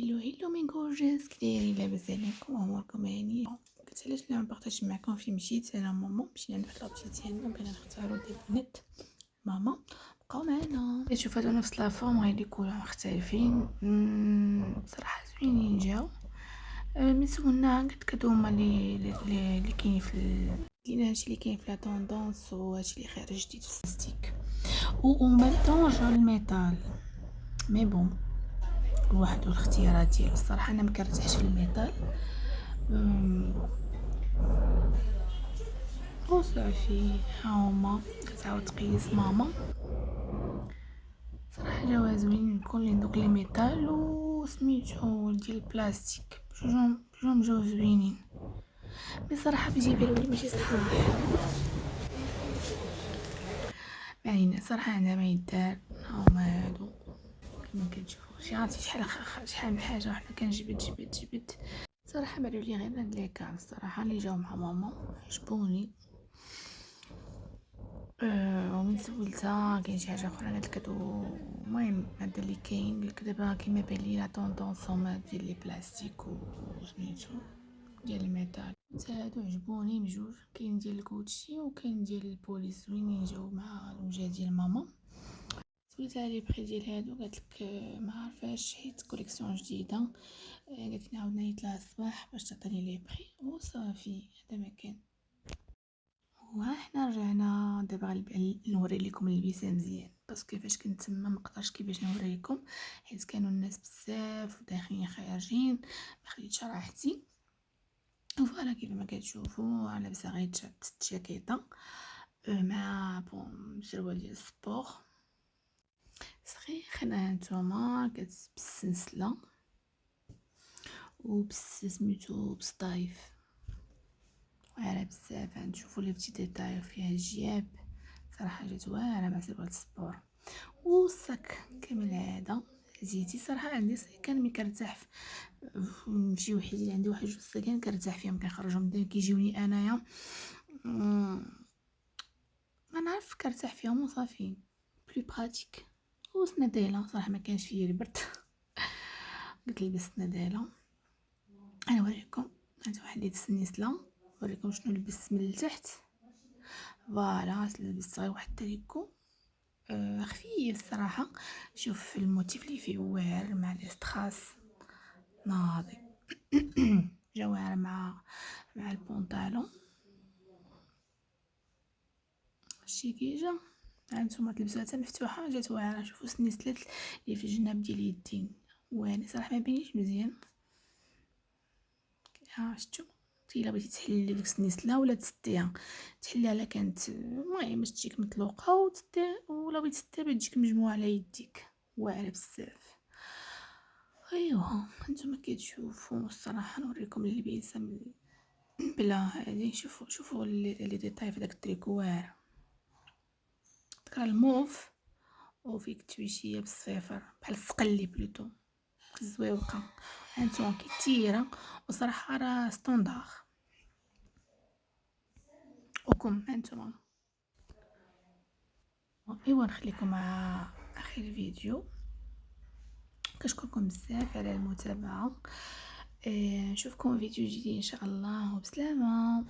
هيلو من جورجيس كدايرين لاباس عليكم اموركم هانيه. قلت علاش لا نبارطاج معكم فين مشيت انا ماما مشينا عند واحد لابتي ديالنا بغينا نختاروا دي بنات ماما بقاو معنا. شوف هادو نفس لافورم غير كلهم مختلفين بصراحه زوينين جاو. من سولنا قلت هادو هما اللي كاين في لينا هادشي اللي كاين في لا طوندونس وهادشي اللي خارج جديد في البلاستيك و ميم طون جا الميتال مي بون الواحد والاختيارات ديالو. الصراحه انا مكرتحش في الميتال وصافي ها هما كتعاود تقيس ماما. صراحه جاوا زوينين كلين دوك لي ميتال وسميتو ديال البلاستيك بجوج جاو زوينين. بصراحه بجيبي الاولي ماشي صحاح باينه صراحه عندها ما يدار. ها هما هادو كما كتشوفوا شي عرفتي شحال من حاجه وحنا كنجبد صراحه بانوا لي غير هاد لي كاع الصراحه اللي جاو مع ماما عجبوني. ومن سولتها كاين شي حاجه اخرى قالت لك المهم هذا اللي كاين قالت دابا كيما بان لي لا طوندونس هما ديال لي بلاستيك وسميتو ديال الميتال. هادو عجبوني بجوج، كاين ديال الكوتشي وكاين ديال البوليس زوينين جاو مع الوجه ديال ماما. سولتها لي بري ديال هادو قالت لك ما عارفاش حيت كوليكسيون جديده. قالت لي نعاود نعيط لها الصباح باش تعطيني لي بري وصافي هذا ما كان. وحنا رجعنا دابا نوري لكم اللبسه مزيان باسكو كيفاش كنت تما ما قدرتش كيفاش نوريكم حيت كانوا الناس بزاف وداخلين خارجين ما خديتش راحتي. وفوالا كيف ما كتشوفوا لابسه غير الجاكيطه مع بون سروال ديال السبور سخيخ. هانتوما بالسلسله سميتو بسطايف واعره بزاف. نشوفوا لي بتي ديتاي فيها الجياب صراحه جات واعره مع سروال السبور والصك كما العاده زيتي. صراحه عندي كان ملي كنرتاح نمشي وحدي عندي واحد جوج صكان كنرتاح فيهم كنخرجهم دائما كيجيوني انايا ما نعرف كنرتاح فيهم وصافي بلي براتيك. وسنداله صراحه ما كانش فيه البرد قلت لبس سنداله. انا وريكم هذا واحد اللي السنيسله وريكم شنو لبست من التحت. فوالا لبست غير واحد التريكو خفيف الصراحه. شوف الموتيف اللي فيه واعر مع لي ستراس ناضي جا واعر مع البونطالون شي كيجا. هانتوما تلبسوها حتى مفتوحه جات واعره. شوفوا سنيسلات اللي في الجناب ديال اليدين واعر صراحه ما بينيش مزيان. ها شفتوا الا بغيتي تحلي ديك السنيسله ولا تسديها تحليها الا كانت المهم باش تجيك مطلوقه وتسدي ولا بغيتي تسديها تجيك مجموعه على يديك واعره بزاف. ايوا انتما كتشوفوا الصراحه نوريكم اللبسه بلا هادي. شوفوا لي ديتاي في داك التريكو واعر تكرا الموف وفيك تويشيه بالصفر بحال السقلي بلوتو الزويوقه. هانتوما كثيره وصراحه راه ستوندار وكم هانتوما. ايوا نخليكم مع اخر الفيديو. كنشكركم بزاف على المتابعه. نشوفكم فيديو جديد ان شاء الله وبسلامه.